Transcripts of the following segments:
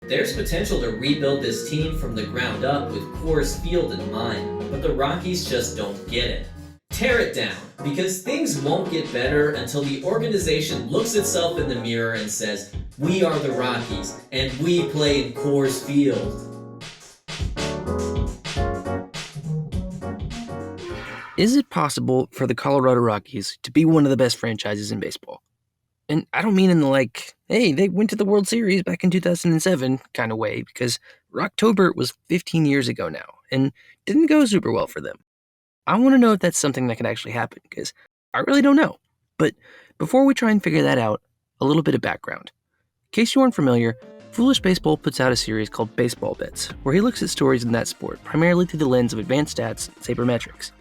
There's potential to rebuild this team from the ground up with Coors Field in mind, but the Rockies just don't get it. Tear it down, because things won't get better until the organization looks itself in the mirror and says, "We are the Rockies, and we play in Coors Field." Is it possible for the Colorado Rockies to be one of the best franchises in baseball? And I don't mean in the hey, they went to the World Series back in 2007 kind of way, because Rocktober was 15 years ago now, and didn't go super well for them. I want to know if that's something that could actually happen, because I really don't know. But before we try and figure that out, a little bit of background. In case you aren't familiar, Foolish Baseball puts out a series called Baseball Bits, where he looks at stories in that sport primarily through the lens of advanced stats and sabermetrics.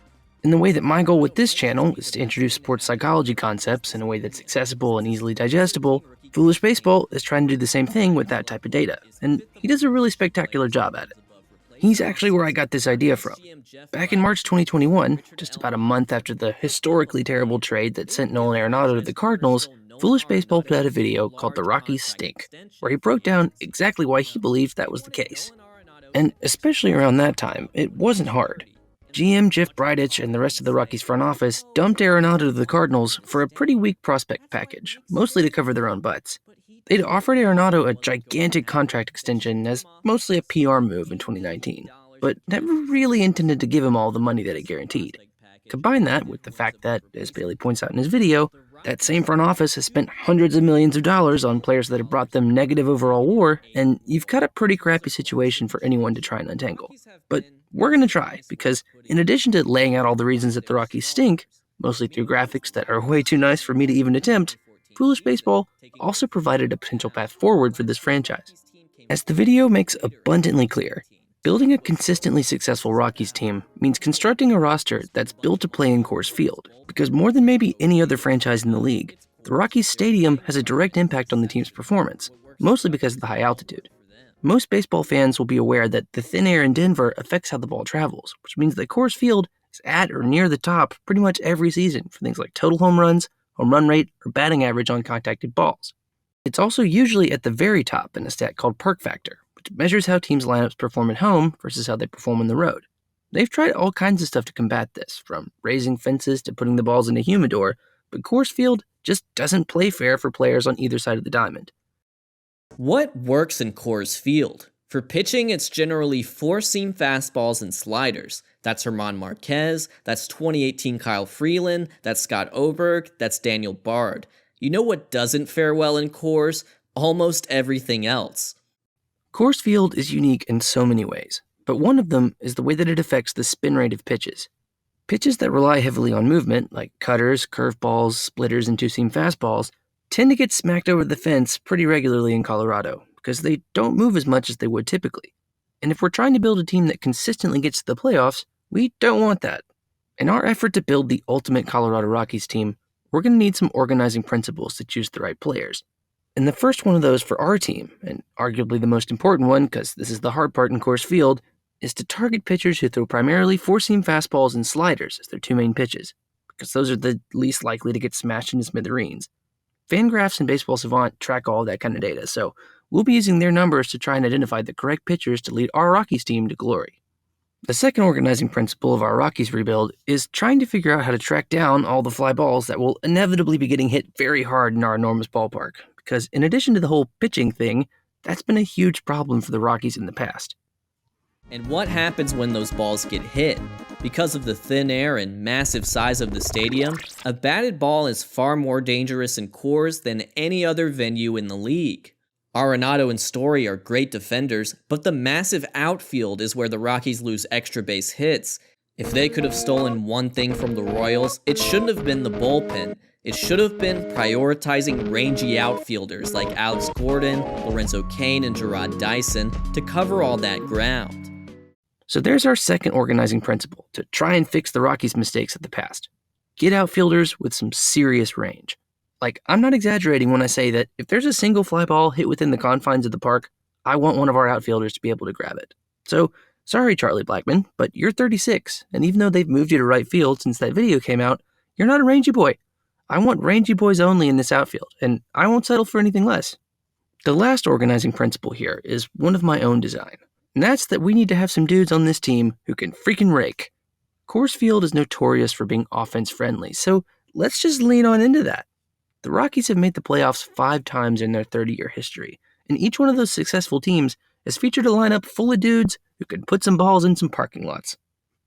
In the way that my goal with this channel is to introduce sports psychology concepts in a way that's accessible and easily digestible, Foolish Baseball is trying to do the same thing with that type of data, and he does a really spectacular job at it. He's actually where I got this idea from. Back in March 2021, just about a month after the historically terrible trade that sent Nolan Arenado to the Cardinals, Foolish Baseball put out a video called The Rockies Stink, where he broke down exactly why he believed that was the case. And especially around that time, it wasn't hard. GM Jeff Bridich and the rest of the Rockies front office dumped Arenado to the Cardinals for a pretty weak prospect package, mostly to cover their own butts. They'd offered Arenado a gigantic contract extension as mostly a PR move in 2019, but never really intended to give him all the money that it guaranteed. Combine that with the fact that, as Bailey points out in his video, that same front office has spent hundreds of millions of dollars on players that have brought them negative overall WAR, and you've got a pretty crappy situation for anyone to try and untangle. But we're going to try, because in addition to laying out all the reasons that the Rockies stink, mostly through graphics that are way too nice for me to even attempt, Foolish Baseball also provided a potential path forward for this franchise. As the video makes abundantly clear, building a consistently successful Rockies team means constructing a roster that's built to play in Coors Field, because more than maybe any other franchise in the league, the Rockies Stadium has a direct impact on the team's performance, mostly because of the high altitude. Most baseball fans will be aware that the thin air in Denver affects how the ball travels, which means that Coors Field is at or near the top pretty much every season for things like total home runs, home run rate, or batting average on contacted balls. It's also usually at the very top in a stat called perk factor, which measures how teams' lineups perform at home versus how they perform on the road. They've tried all kinds of stuff to combat this, from raising fences to putting the balls in a humidor, but Coors Field just doesn't play fair for players on either side of the diamond. What works in Coors Field? For pitching, it's generally four-seam fastballs and sliders. That's German Marquez, that's 2018 Kyle Freeland, that's Scott Oberg, that's Daniel Bard. You know what doesn't fare well in Coors? Almost everything else. Coors Field is unique in so many ways, but one of them is the way that it affects the spin rate of pitches. Pitches that rely heavily on movement, like cutters, curveballs, splitters, and two-seam fastballs, tend to get smacked over the fence pretty regularly in Colorado, because they don't move as much as they would typically. And if we're trying to build a team that consistently gets to the playoffs, we don't want that. In our effort to build the ultimate Colorado Rockies team, we're going to need some organizing principles to choose the right players. And the first one of those for our team, and arguably the most important one, because this is the hard part in Coors Field, is to target pitchers who throw primarily four-seam fastballs and sliders as their two main pitches, because those are the least likely to get smashed into smithereens. Fangraphs and Baseball Savant track all that kind of data, so we'll be using their numbers to try and identify the correct pitchers to lead our Rockies team to glory. The second organizing principle of our Rockies rebuild is trying to figure out how to track down all the fly balls that will inevitably be getting hit very hard in our enormous ballpark, because in addition to the whole pitching thing, that's been a huge problem for the Rockies in the past. And what happens when those balls get hit? Because of the thin air and massive size of the stadium, a batted ball is far more dangerous in Coors than any other venue in the league. Arenado and Story are great defenders, but the massive outfield is where the Rockies lose extra base hits. If they could have stolen one thing from the Royals, it shouldn't have been the bullpen. It should have been prioritizing rangy outfielders like Alex Gordon, Lorenzo Cain, and Gerard Dyson to cover all that ground. So there's our second organizing principle to try and fix the Rockies' mistakes of the past. Get outfielders with some serious range. Like, I'm not exaggerating when I say that if there's a single fly ball hit within the confines of the park, I want one of our outfielders to be able to grab it. So, sorry, Charlie Blackmon, but you're 36, and even though they've moved you to right field since that video came out, you're not a rangy boy. I want rangy boys only in this outfield, and I won't settle for anything less. The last organizing principle here is one of my own design, and that's that we need to have some dudes on this team who can freaking rake. Coors Field is notorious for being offense-friendly, so let's just lean on into that. The Rockies have made the playoffs 5 times in their 30-year history, and each one of those successful teams has featured a lineup full of dudes who can put some balls in some parking lots.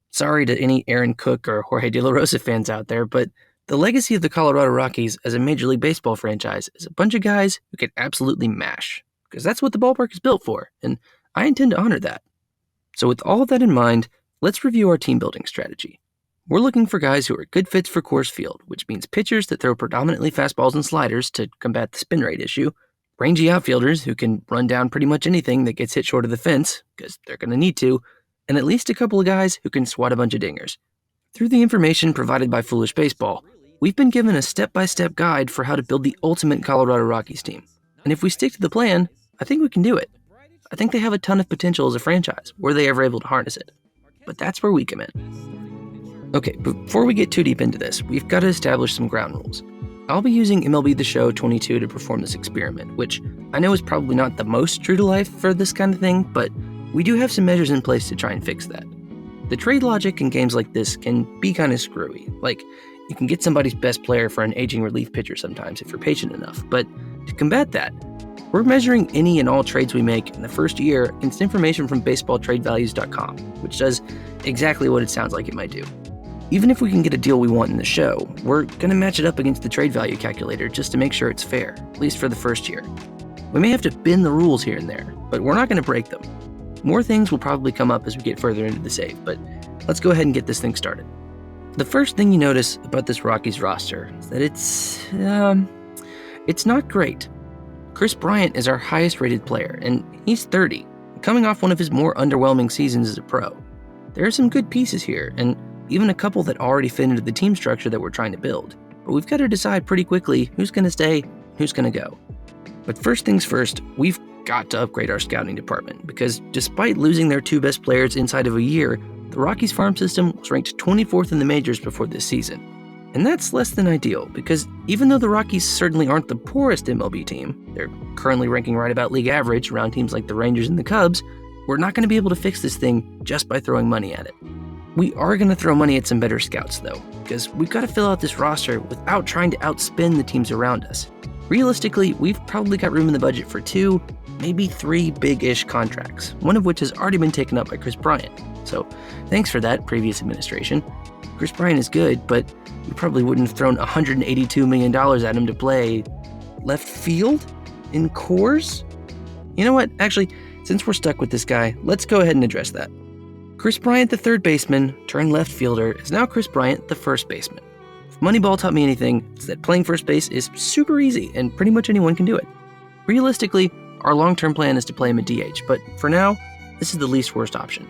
Sorry to any Aaron Cook or Jorge De La Rosa fans out there, but the legacy of the Colorado Rockies as a Major League Baseball franchise is a bunch of guys who can absolutely mash, because that's what the ballpark is built for, and I intend to honor that. So with all of that in mind, let's review our team building strategy. We're looking for guys who are good fits for Coors Field, which means pitchers that throw predominantly fastballs and sliders to combat the spin rate issue, rangy outfielders who can run down pretty much anything that gets hit short of the fence, because they're going to need to, and at least a couple of guys who can swat a bunch of dingers. Through the information provided by Foolish Baseball, we've been given a step-by-step guide for how to build the ultimate Colorado Rockies team. And if we stick to the plan, I think we can do it. I think they have a ton of potential as a franchise, were they ever able to harness it. But that's where we come in. Okay, before we get too deep into this, we've got to establish some ground rules. I'll be using MLB The Show 22 to perform this experiment, which I know is probably not the most true to life for this kind of thing, but we do have some measures in place to try and fix that. The trade logic in games like this can be kind of screwy. Like, you can get somebody's best player for an aging relief pitcher sometimes if you're patient enough, but to combat that, we're measuring any and all trades we make in the first year against information from baseballtradevalues.com, which does exactly what it sounds like it might do. Even if we can get a deal we want in the show, we're going to match it up against the trade value calculator just to make sure it's fair, at least for the first year. We may have to bend the rules here and there, but we're not going to break them. More things will probably come up as we get further into the save, but let's go ahead and get this thing started. The first thing you notice about this Rockies roster is that it's not great. Kris Bryant is our highest rated player, and he's 30, coming off one of his more underwhelming seasons as a pro. There are some good pieces here, and even a couple that already fit into the team structure that we're trying to build. But we've got to decide pretty quickly who's going to stay, who's going to go. But first things first, we've got to upgrade our scouting department, because despite losing their 2 best players inside of a year, the Rockies farm system was ranked 24th in the majors before this season. And that's less than ideal, because even though the Rockies certainly aren't the poorest MLB team, they're currently ranking right about league average around teams like the Rangers and the Cubs, we're not going to be able to fix this thing just by throwing money at it. We are going to throw money at some better scouts, though, because we've got to fill out this roster without trying to outspend the teams around us. Realistically, we've probably got room in the budget for 2, maybe 3 big-ish contracts, one of which has already been taken up by Kris Bryant. So thanks for that, previous administration. Kris Bryant is good, but we probably wouldn't have thrown $182 million at him to play left field in Coors? You know what? Actually, since we're stuck with this guy, let's go ahead and address that. Kris Bryant, the third baseman, turned left fielder, is now Kris Bryant, the first baseman. If Moneyball taught me anything, it's that playing first base is super easy and pretty much anyone can do it. Realistically, our long-term plan is to play him at DH, but for now, this is the least worst option.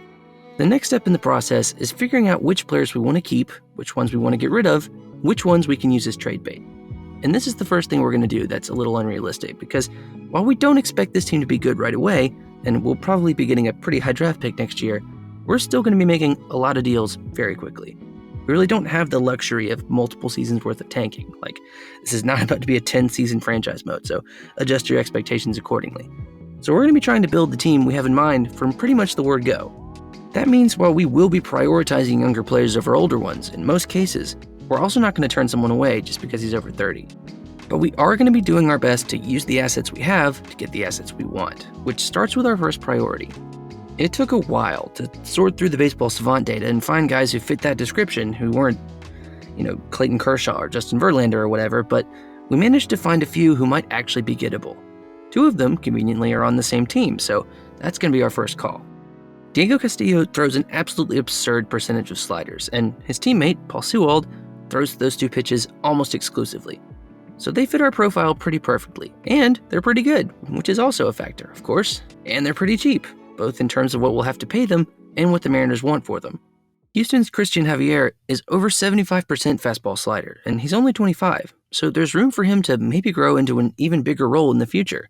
The next step in the process is figuring out which players we want to keep, which ones we want to get rid of, which ones we can use as trade bait. And this is the first thing we're going to do that's a little unrealistic, because while we don't expect this team to be good right away, and we'll probably be getting a pretty high draft pick next year, we're still going to be making a lot of deals very quickly. We really don't have the luxury of multiple seasons worth of tanking. Like, this is not about to be a 10-season franchise mode, so adjust your expectations accordingly. So we're going to be trying to build the team we have in mind from pretty much the word go. That means while we will be prioritizing younger players over older ones, in most cases, we're also not going to turn someone away just because he's over 30. But we are going to be doing our best to use the assets we have to get the assets we want, which starts with our first priority. It took a while to sort through the baseball savant data and find guys who fit that description who weren't, Clayton Kershaw or Justin Verlander or whatever, but we managed to find a few who might actually be gettable. 2 of them, conveniently, are on the same team, so that's going to be our first call. Diego Castillo throws an absolutely absurd percentage of sliders, and his teammate, Paul Sewald, throws those 2 pitches almost exclusively. So they fit our profile pretty perfectly, and they're pretty good, which is also a factor, of course, and they're pretty cheap, both in terms of what we'll have to pay them and what the Mariners want for them. Houston's Christian Javier is over 75% fastball slider, and he's only 25, so there's room for him to maybe grow into an even bigger role in the future.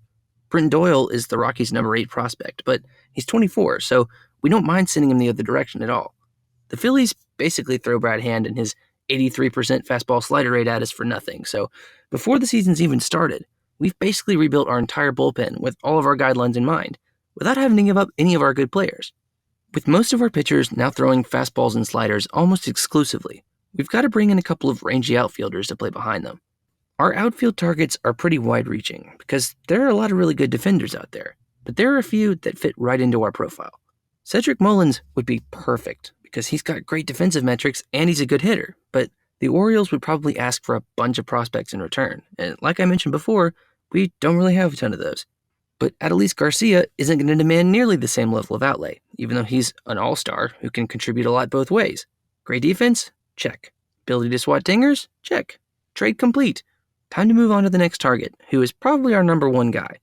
Britton Doyle is the Rockies' number 8 prospect, but he's 24, so we don't mind sending him the other direction at all. The Phillies basically throw Brad Hand and his 83% fastball slider rate at us for nothing, so before the season's even started, We've basically rebuilt our entire bullpen with all of our guidelines in mind, without having to give up any of our good players. With most of our pitchers now throwing fastballs and sliders almost exclusively, we've got to bring in a couple of rangy outfielders to play behind them. Our outfield targets are pretty wide-reaching because there are a lot of really good defenders out there, but there are a few that fit right into our profile. Cedric Mullins would be perfect because he's got great defensive metrics and he's a good hitter, but the Orioles would probably ask for a bunch of prospects in return, and like I mentioned before, we don't really have a ton of those. But Adolis Garcia isn't going to demand nearly the same level of outlay, even though he's an all-star who can contribute a lot both ways. Great defense? Check. Ability to swat dingers? Check. Trade complete. Time to move on to the next target, who is probably our number one guy.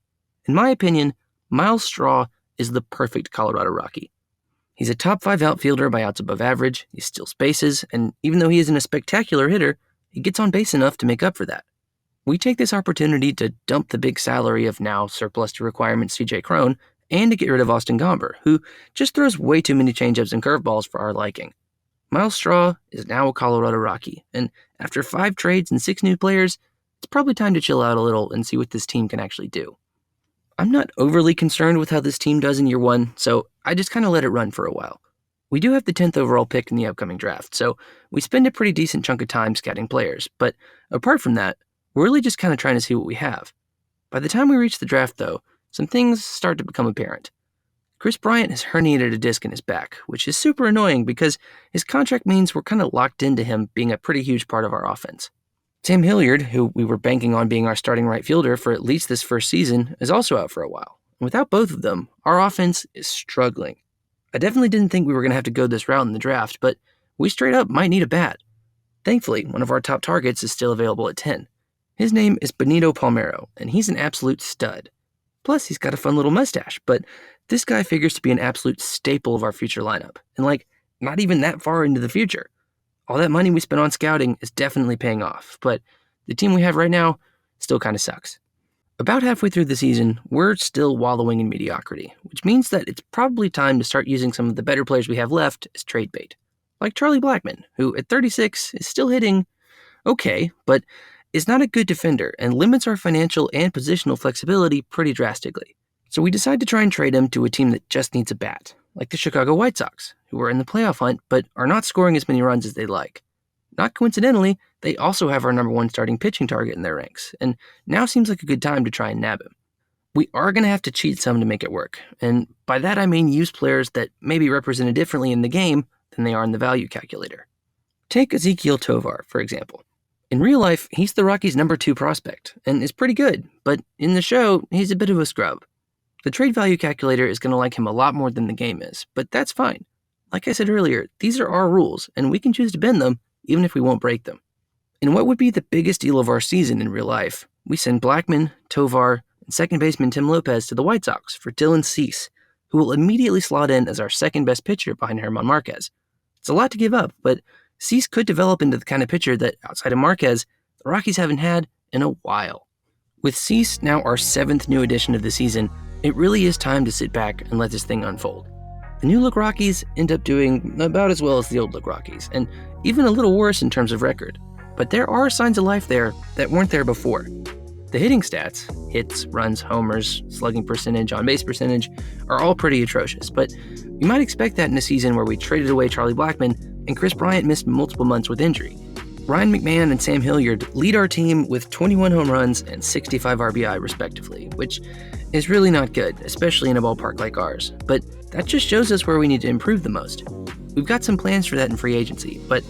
In my opinion, Miles Straw is the perfect Colorado Rocky. He's a top 5 outfielder by outs above average, he steals bases, and even though he isn't a spectacular hitter, he gets on base enough to make up for that. We take this opportunity to dump the big salary of now surplus to requirements CJ Cron and to get rid of Austin Gomber, who just throws way too many changeups and curveballs for our liking. Miles Straw is now a Colorado Rocky, and after 5 trades and 6 new players, it's probably time to chill out a little and see what this team can actually do. I'm not overly concerned with how this team does in year 1, so I just kind of let it run for a while. We do have the 10th overall pick in the upcoming draft, so we spend a pretty decent chunk of time scouting players, but apart from that, we're really just kind of trying to see what we have. By the time we reach the draft, though, some things start to become apparent. Chris Bryant has herniated a disc in his back, which is super annoying because his contract means we're kind of locked into him being a pretty huge part of our offense. Sam Hilliard, who we were banking on being our starting right fielder for at least this first season, is also out for a while. And without both of them, our offense is struggling. I definitely didn't think we were going to have to go this route in the draft, but we straight up might need a bat. Thankfully, one of our top targets is still available at 10. His name is Benito Palmero, and he's an absolute stud. Plus, he's got a fun little mustache, but this guy figures to be an absolute staple of our future lineup, and not even that far into the future. All that money we spent on scouting is definitely paying off, but the team we have right now still kind of sucks. About halfway through the season, we're still wallowing in mediocrity, which means that it's probably time to start using some of the better players we have left as trade bait. Like Charlie Blackmon, who at 36 is still hitting okay, but is not a good defender and limits our financial and positional flexibility pretty drastically. So we decide to try and trade him to a team that just needs a bat, like the Chicago White Sox, who are in the playoff hunt but are not scoring as many runs as they'd like. Not coincidentally, they also have our number 1 starting pitching target in their ranks, and now seems like a good time to try and nab him. We are going to have to cheat some to make it work, and by that I mean use players that may be represented differently in the game than they are in the value calculator. Take Ezequiel Tovar, for example. In real life, he's the Rockies' number 2 prospect, and is pretty good, but in the show, he's a bit of a scrub. The trade value calculator is going to like him a lot more than the game is, but that's fine. Like I said earlier, these are our rules, and we can choose to bend them, even if we won't break them. In what would be the biggest deal of our season in real life, we send Blackmon, Tovar, and second baseman Tim Lopez to the White Sox for Dylan Cease, who will immediately slot in as our second best pitcher behind German Marquez. It's a lot to give up, but Cease could develop into the kind of pitcher that, outside of Marquez, the Rockies haven't had in a while. With Cease now our 7th new addition of the season, it really is time to sit back and let this thing unfold. The new-look Rockies end up doing about as well as the old-look Rockies, and even a little worse in terms of record. But there are signs of life there that weren't there before. The hitting stats, hits, runs, homers, slugging percentage, on-base percentage, are all pretty atrocious, but you might expect that in a season where we traded away Charlie Blackmon and Chris Bryant missed multiple months with injury. Ryan McMahon and Sam Hilliard lead our team with 21 home runs and 65 RBI respectively, which is really not good, especially in a ballpark like ours, but that just shows us where we need to improve the most. We've got some plans for that in free agency, but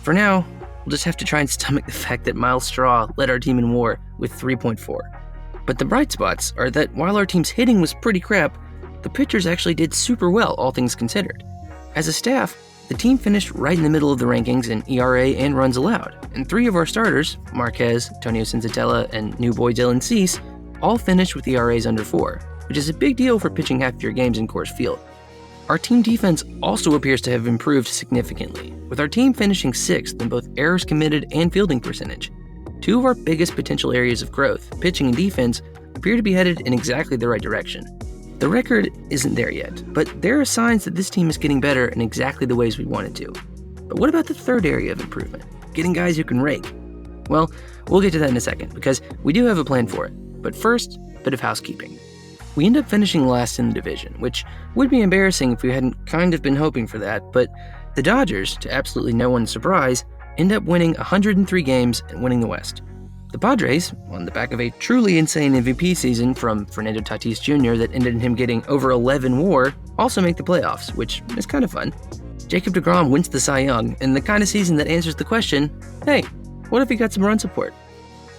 for now, we'll just have to try and stomach the fact that Miles Straw led our team in WAR with 3.4. But the bright spots are that while our team's hitting was pretty crap, the pitchers actually did super well, all things considered. As a staff, the team finished right in the middle of the rankings in ERA and runs allowed, and 3 of our starters, Marquez, Tonio Senzatella, and new boy Dylan Cease, all finished with ERAs under 4, which is a big deal for pitching half of your games in Coors Field. Our team defense also appears to have improved significantly, with our team finishing 6th in both errors committed and fielding percentage. 2 of our biggest potential areas of growth, pitching and defense, appear to be headed in exactly the right direction. The record isn't there yet, but there are signs that this team is getting better in exactly the ways we want it to. But what about the third area of improvement? Getting guys who can rake. Well, we'll get to that in a second, because we do have a plan for it. But first, a bit of housekeeping. We end up finishing last in the division, which would be embarrassing if we hadn't kind of been hoping for that, but the Dodgers, to absolutely no one's surprise, end up winning 103 games and winning the West. The Padres, on the back of a truly insane MVP season from Fernando Tatis Jr. that ended in him getting over 11 WAR, also make the playoffs, which is kind of fun. Jacob deGrom wins the Cy Young, and the kind of season that answers the question, hey, what if he got some run support?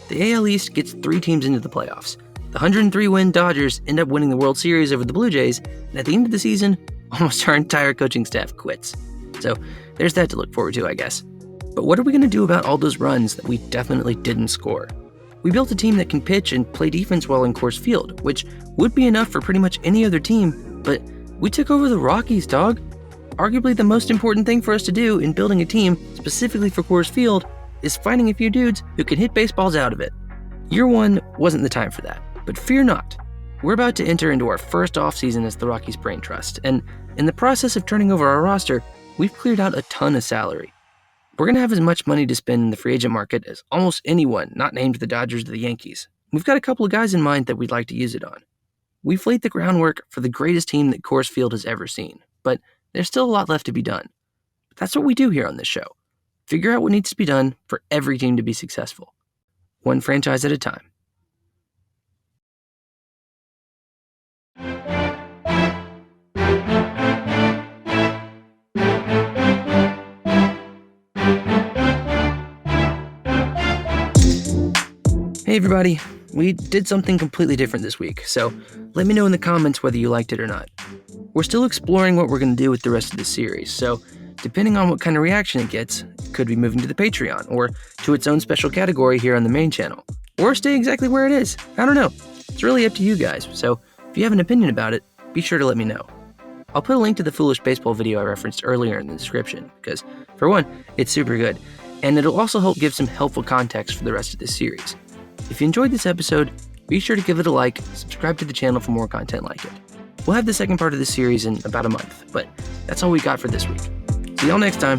The AL East gets 3 teams into the playoffs. The 103-win Dodgers end up winning the World Series over the Blue Jays, and at the end of the season, almost our entire coaching staff quits. So there's that to look forward to, I guess. But what are we going to do about all those runs that we definitely didn't score? We built a team that can pitch and play defense well in Coors Field, which would be enough for pretty much any other team, but we took over the Rockies, dog. Arguably the most important thing for us to do in building a team, specifically for Coors Field, is finding a few dudes who can hit baseballs out of it. Year 1 wasn't the time for that, but fear not. We're about to enter into our first offseason as the Rockies Brain Trust, and in the process of turning over our roster, we've cleared out a ton of salary. We're going to have as much money to spend in the free agent market as almost anyone not named the Dodgers or the Yankees. We've got a couple of guys in mind that we'd like to use it on. We've laid the groundwork for the greatest team that Coors Field has ever seen, but there's still a lot left to be done. But that's what we do here on this show. Figure out what needs to be done for every team to be successful. One franchise at a time. Hey everybody, we did something completely different this week, so let me know in the comments whether you liked it or not. We're still exploring what we're going to do with the rest of this series, so depending on what kind of reaction it gets, it could be moving to the Patreon, or to its own special category here on the main channel, or stay exactly where it is. I don't know. It's really up to you guys, so if you have an opinion about it, be sure to let me know. I'll put a link to the Foolish Baseball video I referenced earlier in the description, because, for one, it's super good, and it'll also help give some helpful context for the rest of this series. If you enjoyed this episode, be sure to give it a like, subscribe to the channel for more content like it. We'll have the second part of this series in about a month, but that's all we got for this week. See y'all next time.